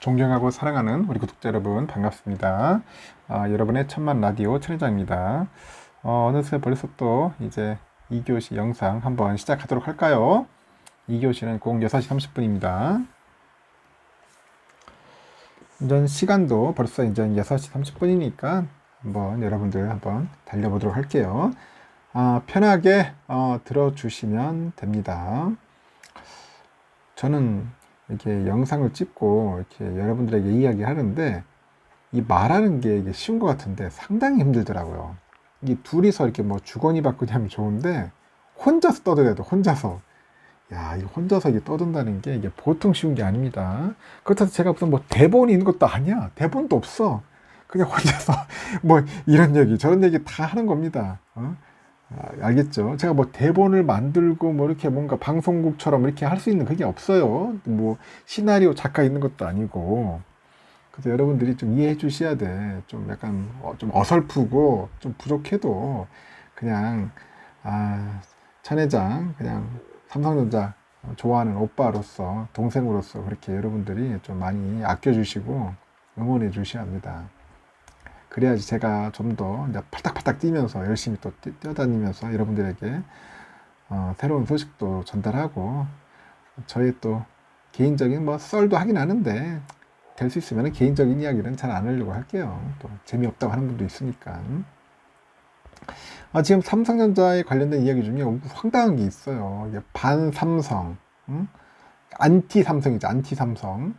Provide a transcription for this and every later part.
존경하고 사랑하는 우리 구독자 여러분 반갑습니다. 여러분의 천만 라디오 천회장입니다. 어느새 벌써 또 이제 2교시 영상 한번 시작하도록 할까요? 2교시는 꼭 6시 30분입니다. 이제 시간도 벌써 이제 6시 30분이니까 한번 여러분들 한번 달려보도록 할게요. 편하게 들어주시면 됩니다. 저는 이렇게 영상을 찍고 이렇게 여러분들에게 이야기하는데 이 말하는 게 이게 쉬운 것 같은데 상당히 힘들더라고요. 이 둘이서 이렇게 뭐 주거니 받거니 하면 좋은데 혼자서 떠들어도 혼자서 이 혼자서 이게 떠든다는 게 이게 보통 쉬운 게 아닙니다. 그렇다고 제가 무슨 뭐 대본이 있는 것도 아니야. 대본도 없어. 그냥 혼자서 뭐 이런 얘기 저런 얘기 다 하는 겁니다. 알겠죠? 제가 뭐 대본을 만들고 뭐 이렇게 뭔가 방송국처럼 이렇게 할 수 있는 그게 없어요. 뭐 시나리오 작가 있는 것도 아니고. 그래서 여러분들이 좀 이해해 주셔야 돼. 좀 약간 좀 어설프고 좀 부족해도 그냥 천 회장 그냥 삼성전자 좋아하는 오빠로서 동생으로서 그렇게 여러분들이 좀 많이 아껴주시고 응원해 주셔야 합니다. 그래야지 제가 좀 더 팔딱팔딱 뛰면서 열심히 또 뛰어다니면서 여러분들에게 새로운 소식도 전달하고 저의 또 개인적인 뭐 썰도 하긴 하는데 될 수 있으면 개인적인 이야기는 잘 안 하려고 할게요. 또 재미없다고 하는 분도 있으니까. 지금 삼성전자에 관련된 이야기 중에 황당한 게 있어요. 반삼성, 안티 삼성이죠. 안티 삼성.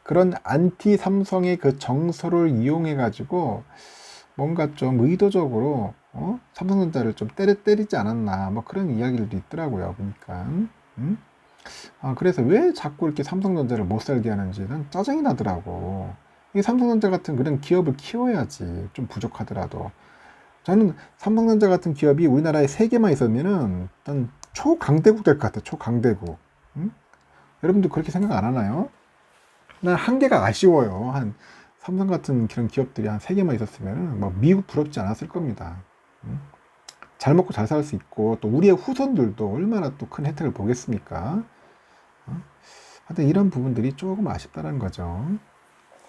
그런 안티 삼성의 그 정서를 이용해 가지고 뭔가 좀 의도적으로 삼성전자를 좀 때리지 않았나 뭐 그런 이야기들도 있더라고요. 보니까 그래서 왜 자꾸 이렇게 삼성전자를 못 살게 하는지 난 짜증이 나더라고. 이 삼성전자 같은 그런 기업을 키워야지. 좀 부족하더라도 저는 삼성전자 같은 기업이 우리나라에 3개만 있었면은 난 초강대국 될 것 같아요. 초강대국. 여러분들 그렇게 생각 안 하나요? 난 한계가 아쉬워요. 삼성 같은 그런 기업들이 한 3개만 있었으면 뭐 미국 부럽지 않았을 겁니다. 잘 먹고 잘 살 수 있고 또 우리의 후손들도 얼마나 또 큰 혜택을 보겠습니까? 하여튼 이런 부분들이 조금 아쉽다는 거죠.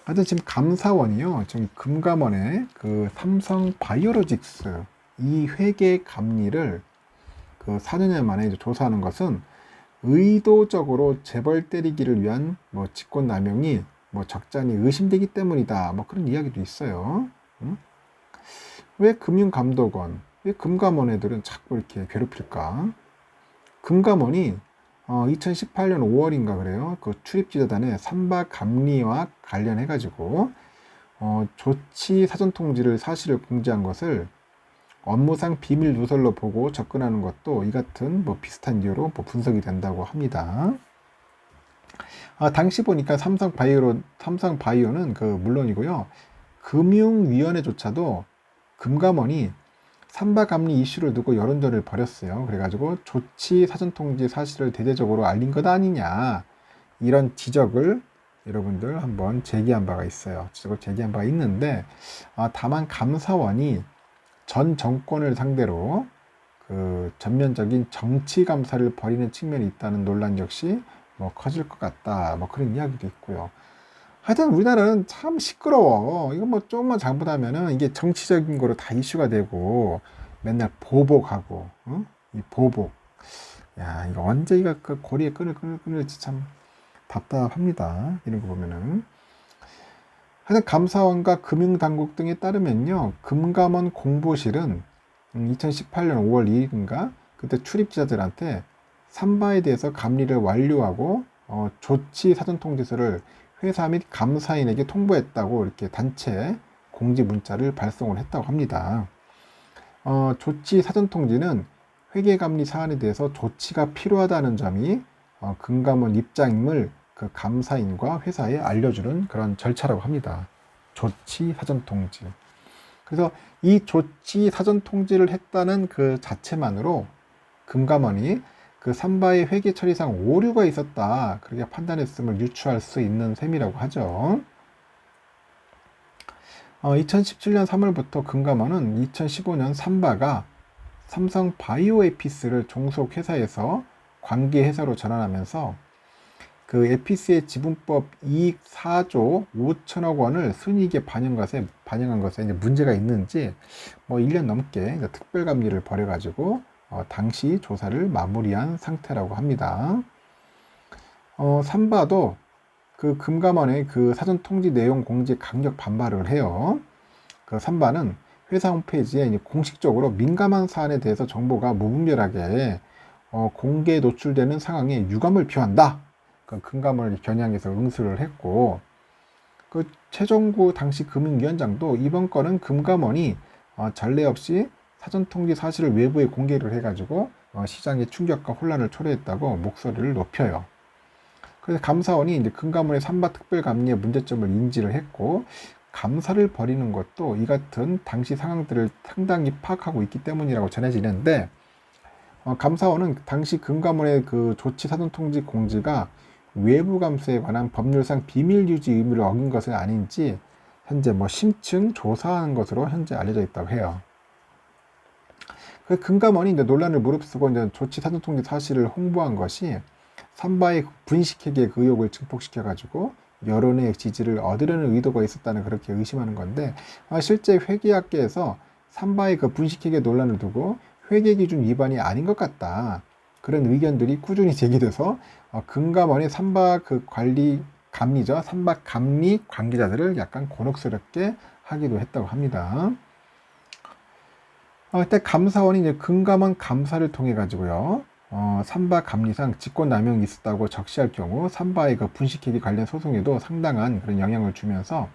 하여튼 지금 감사원이요. 지금 금감원의 그 삼성 바이오로직스 이 회계 감리를 그 4년 만에 이제 조사하는 것은 의도적으로 재벌 때리기를 위한 뭐 직권남용이 뭐 적잖이 의심되기 때문이다. 뭐 그런 이야기도 있어요. 왜 금융감독원, 왜 금감원 애들은 자꾸 이렇게 괴롭힐까? 금감원이 2018년 5월인가 그래요. 그 출입기자단의 삼바 감리와 관련해가지고 조치 사전 통지를 사실을 공지한 것을 업무상 비밀 누설로 보고 접근하는 것도 이 같은 뭐 비슷한 이유로 뭐 분석이 된다고 합니다. 당시 보니까 삼성바이오는 그 물론이고요. 금융위원회조차도 금감원이 삼바감리 이슈를 두고 여론전을 벌였어요. 그래가지고 조치 사전통지 사실을 대대적으로 알린 것 아니냐 이런 지적을 여러분들 한번 제기한 바가 있어요. 지적을 제기한 바가 있는데 다만 감사원이 전 정권을 상대로 그 전면적인 정치 감사를 벌이는 측면이 있다는 논란 역시 뭐 커질 것 같다. 뭐 그런 이야기도 있고요. 하여튼 우리나라는 참 시끄러워. 이거 뭐 조금만 잘못하면은 이게 정치적인 거로 다 이슈가 되고 맨날 보복하고, 이 보복. 이거 언제 이거 그 고리에 끈을 끊을지 참 답답합니다. 이런 거 보면은. 하여튼 감사원과 금융당국 등에 따르면요. 금감원 공보실은 2018년 5월 2일인가 그때 출입기자들한테 삼바에 대해서 감리를 완료하고 조치 사전통지서를 회사 및 감사인에게 통보했다고 이렇게 단체 공지 문자를 발송을 했다고 합니다. 조치 사전통지는 회계감리 사안에 대해서 조치가 필요하다는 점이 금감원 입장임을 그 감사인과 회사에 알려주는 그런 절차라고 합니다. 조치 사전통지. 그래서 이 조치 사전통지를 했다는 그 자체만으로 금감원이 그 삼바의 회계 처리상 오류가 있었다 그렇게 판단했음을 유추할 수 있는 셈이라고 하죠. 2017년 3월부터 금감원은 2015년 삼바가 삼성 바이오에피스를 종속 회사에서 관계 회사로 전환하면서 그 에피스의 지분법 이익 4조 5천억 원을 순이익에 반영한 것에 이제 문제가 있는지 뭐 1년 넘게 특별감리를 벌여가지고 당시 조사를 마무리한 상태라고 합니다. 삼바도 그 금감원의 그 사전 통지 내용 공지에 강력 반발을 해요. 그 삼바는 회사 홈페이지에 공식적으로 민감한 사안에 대해서 정보가 무분별하게 공개에 노출되는 상황에 유감을 표한다. 그 금감원을 겨냥해서 응수를 했고, 그 최종구 당시 금융위원장도 이번 건은 금감원이 전례 없이 사전 통지 사실을 외부에 공개를 해가지고 시장의 충격과 혼란을 초래했다고 목소리를 높여요. 그래서 감사원이 이제 금감원의 삼바 특별감리의 문제점을 인지를 했고, 감사를 벌이는 것도 이 같은 당시 상황들을 상당히 파악하고 있기 때문이라고 전해지는데, 감사원은 당시 금감원의 그 조치 사전 통지 공지가 외부 감사에 관한 법률상 비밀 유지 의무를 어긴 것은 아닌지 현재 뭐 심층 조사하는 것으로 현재 알려져 있다고 해요. 그 금감원이 이제 논란을 무릅쓰고 이제 조치 사전 통지 사실을 홍보한 것이 삼바의 분식회계의 그 의혹을 증폭시켜가지고 여론의 지지를 얻으려는 의도가 있었다는 그렇게 의심하는 건데, 실제 회계학계에서 삼바의 그 분식회계 논란을 두고 회계기준 위반이 아닌 것 같다, 그런 의견들이 꾸준히 제기돼서 금감원의 삼바 그 관리 감리죠, 삼바 감리 관계자들을 약간 곤혹스럽게 하기도 했다고 합니다. 그때 감사원이 이제 금감원 감사를 통해 가지고요, 삼바 감리상 직권남용이 있었다고 적시할 경우 삼바의 그 분식회계 관련 소송에도 상당한 그런 영향을 주면서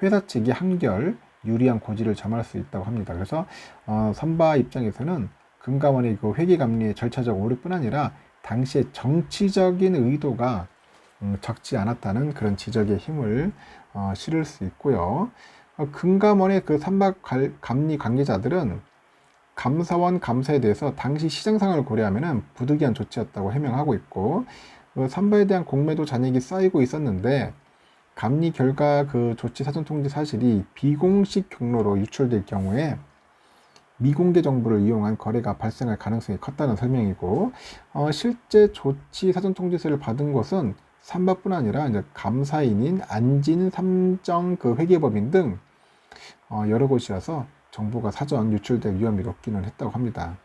회사 측이 한결 유리한 고지를 점할 수 있다고 합니다. 그래서 삼바 입장에서는 금감원의 그 회계감리의 절차적 오류뿐 아니라 당시의 정치적인 의도가 적지 않았다는 그런 지적의 힘을 실을 수 있고요. 금감원의 그 삼바 감리 관계자들은 감사원 감사에 대해서 당시 시장 상황을 고려하면 부득이한 조치였다고 해명하고 있고, 삼바에 대한 공매도 잔액이 쌓이고 있었는데 감리 결과 그 조치 사전 통지 사실이 비공식 경로로 유출될 경우에 미공개 정보를 이용한 거래가 발생할 가능성이 컸다는 설명이고, 실제 조치 사전 통지서를 받은 곳은 삼바뿐 아니라 이제 감사인인 안진 삼정 그 회계법인 등 여러 곳이라서 정보가 사전 유출될 위험이 높기는 했다고 합니다.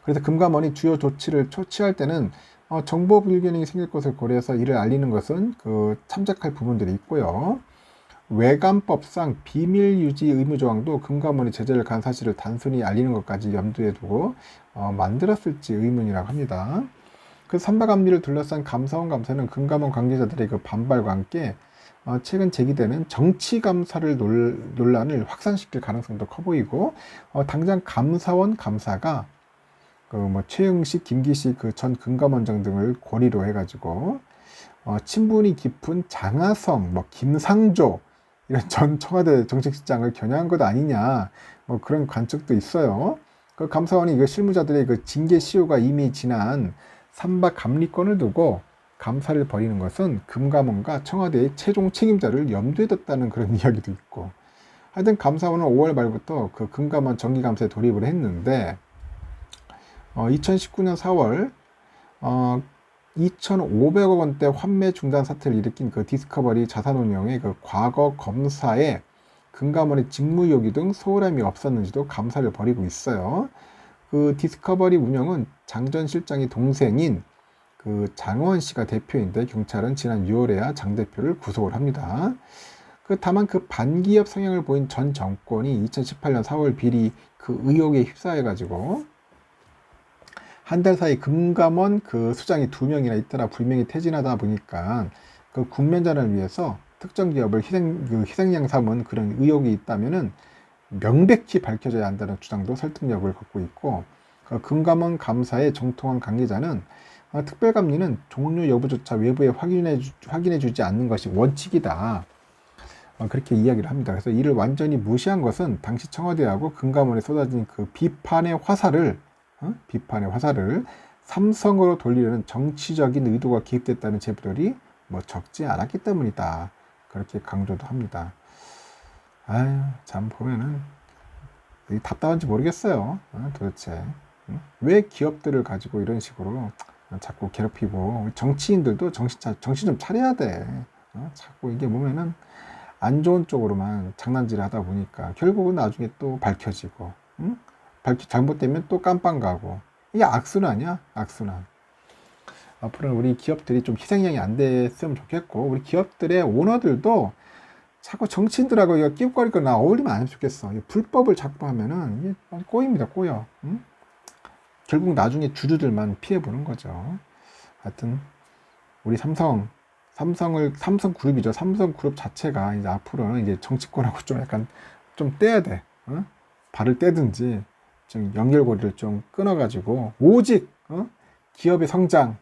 그래서 금감원이 주요 조치를 취할 때는 정보 불균형이 생길 것을 고려해서 이를 알리는 것은 그 참작할 부분들이 있고요. 외감법상 비밀 유지 의무 조항도 금감원이 제재를 간 사실을 단순히 알리는 것까지 염두에 두고 만들었을지 의문이라고 합니다. 그 삼바 감리를 둘러싼 감사원 감사는 금감원 관계자들의 그 반발과 함께 최근 제기되는 정치 감사를 논란을 확산시킬 가능성도 커 보이고, 당장 감사원 감사가 그 뭐 최응식, 김기식 그 전 금감원장 등을 고리로 해가지고 친분이 깊은 장하성, 뭐 김상조 이런 전 청와대 정책실장을 겨냥한 것 아니냐, 뭐 그런 관측도 있어요. 그 감사원이 이거 실무자들의 그 징계 시효가 이미 지난 삼바 감리권을 두고 감사를 벌이는 것은 금감원과 청와대의 최종 책임자를 염두에 뒀다는 그런 이야기도 있고, 하여튼 감사원은 5월 말부터 그 금감원 정기감사에 돌입을 했는데 2019년 4월 2,500억 원대 환매 중단 사태를 일으킨 그 디스커버리 자산운용의 그 과거 검사에 금감원의 직무유기 등 소홀함이 없었는지도 감사를 벌이고 있어요. 그 디스커버리 운영은 장 전 실장의 동생인 그 장원 씨가 대표인데, 경찰은 지난 6월에야 장 대표를 구속을 합니다. 다만 그 반기업 성향을 보인 전 정권이 2018년 4월 비리 그 의혹에 휩싸여가지고 한 달 사이 금감원 그 수장이 2명이나 잇따라 불명예 퇴진하다 보니까 그 국면전을 위해서 특정 기업을 희생양 삼은 그런 의혹이 있다면은 명백히 밝혀져야 한다는 주장도 설득력을 갖고 있고, 금감원 감사에 정통한 관계자는 특별감리는 종료 여부조차 외부에 확인해 주지 않는 것이 원칙이다, 그렇게 이야기를 합니다. 그래서 이를 완전히 무시한 것은 당시 청와대하고 금감원에 쏟아진 그 비판의 화살을 삼성으로 돌리려는 정치적인 의도가 개입됐다는 제보들이 뭐 적지 않았기 때문이다, 그렇게 강조도 합니다. 아유, 참 보면은 답답한지 모르겠어요. 도대체 왜 기업들을 가지고 이런 식으로 자꾸 괴롭히고, 우리 정치인들도 정신 좀 차려야 돼. 자꾸 이게 보면은 안 좋은 쪽으로만 장난질 하다 보니까 결국은 나중에 또 밝혀지고, 응? 잘못되면 또 깜빵 가고. 이게 악순환이야, 악순환. 앞으로는 우리 기업들이 좀 희생양이 안 됐으면 좋겠고, 우리 기업들의 오너들도 자꾸 정치인들하고 이거 끼웃거리거나 어울리면 안 했으면 좋겠어. 불법을 자꾸 하면은 이게 꼬입니다, 꼬여. 응? 결국 나중에 주주들만 피해보는 거죠. 하여튼 우리 삼성그룹이죠. 삼성그룹 자체가 이제 앞으로는 이제 정치권하고 좀 약간 좀 떼야 돼. 발을 떼든지 좀 연결고리를 좀 끊어가지고 오직 기업의 성장,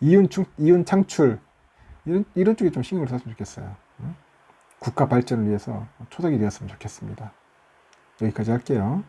이윤 창출 이런 쪽에 좀 신경을 썼으면 좋겠어요. 국가 발전을 위해서 초석이 되었으면 좋겠습니다. 여기까지 할게요.